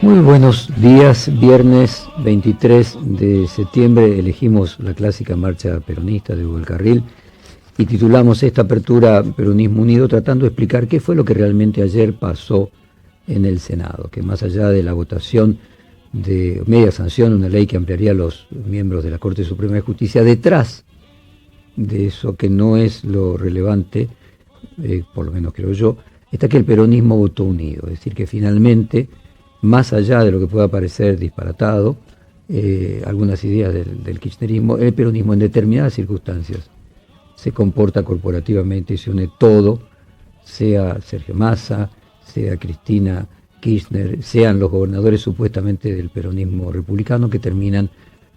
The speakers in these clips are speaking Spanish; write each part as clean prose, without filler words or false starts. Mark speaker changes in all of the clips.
Speaker 1: Muy buenos días, viernes 23 de septiembre elegimos la clásica marcha peronista de Hugo del Carril y titulamos esta apertura Peronismo Unido tratando de explicar qué fue lo que realmente ayer pasó en el Senado, que más allá de la votación de media sanción, una ley que ampliaría a los miembros de la Corte Suprema de Justicia, detrás de eso que no es lo relevante, por lo menos creo yo, está que el peronismo votó unido, es decir, que finalmente, más allá de lo que pueda parecer disparatado, algunas ideas del kirchnerismo, el peronismo en determinadas circunstancias se comporta corporativamente y se une todo, sea Sergio Massa, sea Cristina Kirchner, sean los gobernadores supuestamente del peronismo republicano que terminan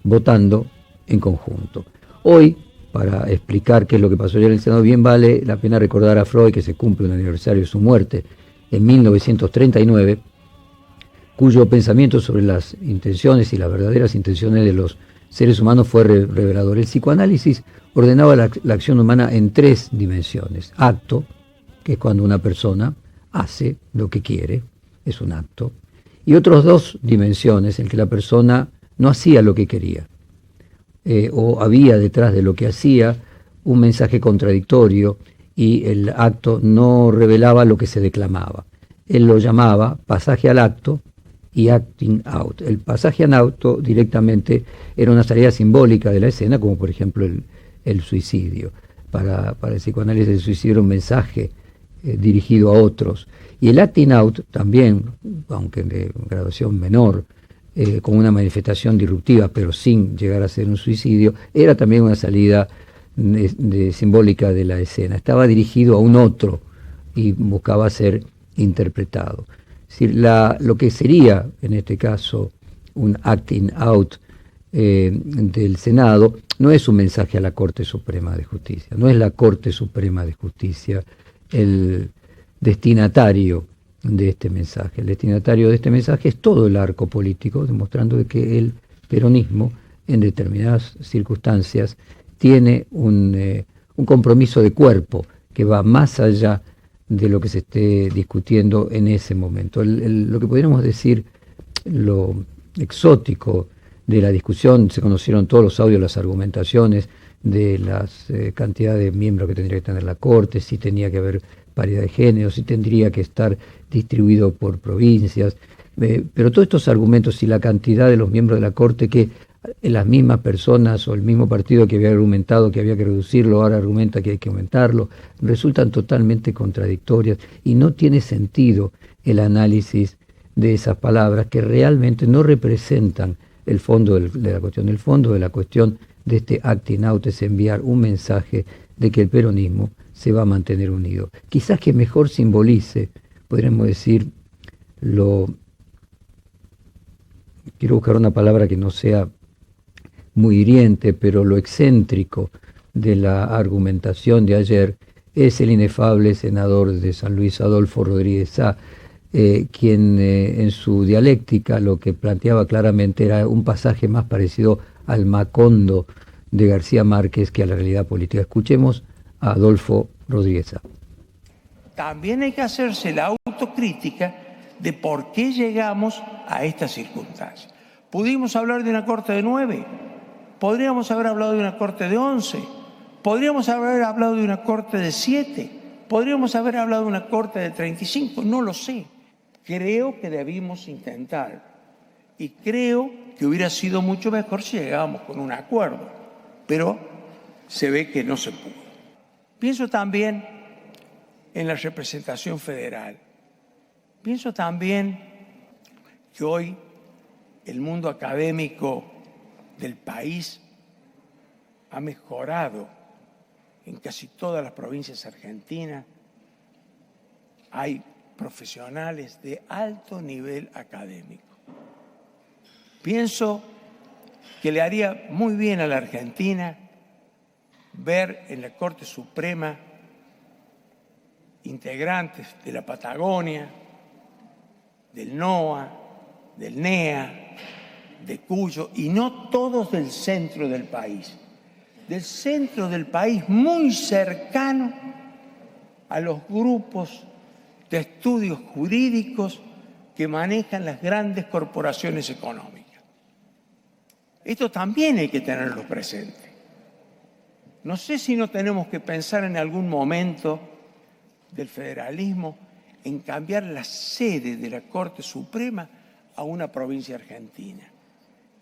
Speaker 1: votando en conjunto. Hoy, para explicar qué es lo que pasó ayer en el Senado, bien vale la pena recordar a Freud, que se cumple un aniversario de su muerte en 1939, cuyo pensamiento sobre las intenciones y las verdaderas intenciones de los seres humanos fue revelador. El psicoanálisis ordenaba la acción humana en tres dimensiones. Acto, que es cuando una persona hace lo que quiere, es un acto. Y otras dos dimensiones, en que la persona no hacía lo que quería, o había detrás de lo que hacía un mensaje contradictorio y el acto no revelaba lo que se declamaba. Él lo llamaba pasaje al acto y acting out. El pasaje al acto directamente era una salida simbólica de la escena, como por ejemplo el suicidio. Para el psicoanálisis el suicidio era un mensaje dirigido a otros. Y el acting out también, aunque de graduación menor, con una manifestación disruptiva, pero sin llegar a ser un suicidio, era también una salida simbólica de la escena. Estaba dirigido a un otro y buscaba ser interpretado. Es decir, lo que sería, en este caso, un acting out del Senado, no es un mensaje a la Corte Suprema de Justicia, no es la Corte Suprema de Justicia el destinatario de este mensaje. El destinatario de este mensaje es todo el arco político, demostrando que el peronismo, en determinadas circunstancias, tiene un compromiso de cuerpo que va más allá de lo que se esté discutiendo en ese momento. Lo que podríamos decir, lo exótico de la discusión, se conocieron todos los audios, las argumentaciones de las cantidades de miembros que tendría que tener la Corte, si tenía que haber paridad de género, si tendría que estar distribuido por provincias, pero todos estos argumentos y la cantidad de los miembros de la Corte que las mismas personas o el mismo partido que había argumentado que había que reducirlo, ahora argumenta que hay que aumentarlo, resultan totalmente contradictorias y no tiene sentido el análisis de esas palabras que realmente no representan el fondo de la cuestión. El fondo de la cuestión de este acting out es enviar un mensaje de que el peronismo se va a mantener unido. Quizás que mejor simbolice, podríamos decir, quiero buscar una palabra que no sea muy hiriente, pero lo excéntrico de la argumentación de ayer es el inefable senador de San Luis, Adolfo Rodríguez Sá, quien en su dialéctica lo que planteaba claramente era un pasaje más parecido al Macondo de García Márquez que a la realidad política. Escuchemos a Adolfo Rodríguez Sá.
Speaker 2: También hay que hacerse la autocrítica de por qué llegamos a estas circunstancias. Pudimos hablar de una corte de 9, podríamos haber hablado de una corte de 11, podríamos haber hablado de una corte de 7, podríamos haber hablado de una corte de 35, no lo sé. Creo que debimos intentar y creo que hubiera sido mucho mejor si llegábamos con un acuerdo, pero se ve que no se pudo. Pienso también en la representación federal. Pienso también que hoy el mundo académico del país ha mejorado en casi todas las provincias argentinas. Hay profesionales de alto nivel académico. Pienso que le haría muy bien a la Argentina ver en la Corte Suprema integrantes de la Patagonia, del NOA, del NEA, de Cuyo, y no todos del centro del país. Del centro del país muy cercano a los grupos de estudios jurídicos que manejan las grandes corporaciones económicas. Esto también hay que tenerlo presente. No sé si no tenemos que pensar en algún momento del federalismo en cambiar la sede de la Corte Suprema a una provincia argentina,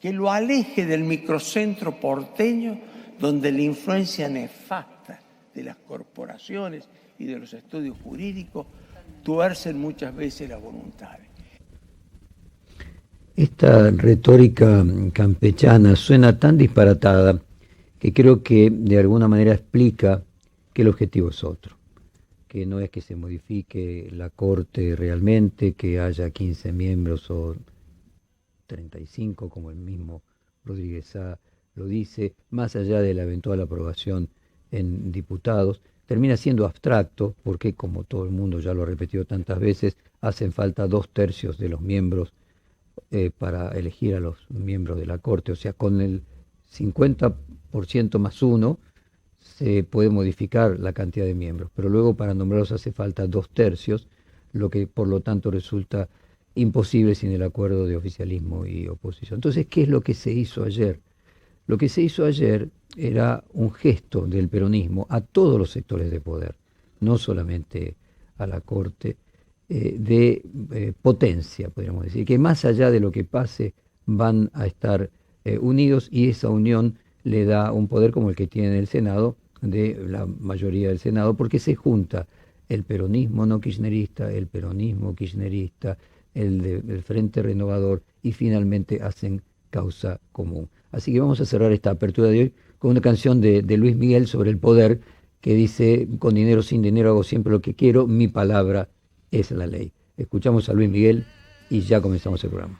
Speaker 2: que lo aleje del microcentro porteño, donde la influencia nefasta de las corporaciones y de los estudios jurídicos tuercen muchas veces las voluntades.
Speaker 1: Esta retórica campechana suena tan disparatada que creo que de alguna manera explica que el objetivo es otro, que no es que se modifique la Corte realmente, que haya 15 miembros o 35, como el mismo Rodríguez Sá lo dice, más allá de la eventual aprobación en diputados, termina siendo abstracto porque, como todo el mundo ya lo ha repetido tantas veces, hacen falta 2/3 de los miembros para elegir a los miembros de la Corte. O sea, con el 50% más 1 se puede modificar la cantidad de miembros, pero luego para nombrarlos hace falta 2/3, lo que por lo tanto resulta imposible sin el acuerdo de oficialismo y oposición. Entonces, ¿qué es lo que se hizo ayer? Lo que se hizo ayer era un gesto del peronismo a todos los sectores de poder, no solamente a la Corte, de potencia, podríamos decir, que más allá de lo que pase van a estar unidos, y esa unión le da un poder como el que tiene el Senado, de la mayoría del Senado, porque se junta el peronismo no kirchnerista, el peronismo kirchnerista, el Frente Renovador, y finalmente hacen causa común. Así que vamos a cerrar esta apertura de hoy con una canción de Luis Miguel sobre el poder, que dice: con dinero o sin dinero hago siempre lo que quiero, mi palabra es la ley. Escuchamos a Luis Miguel y ya comenzamos el programa.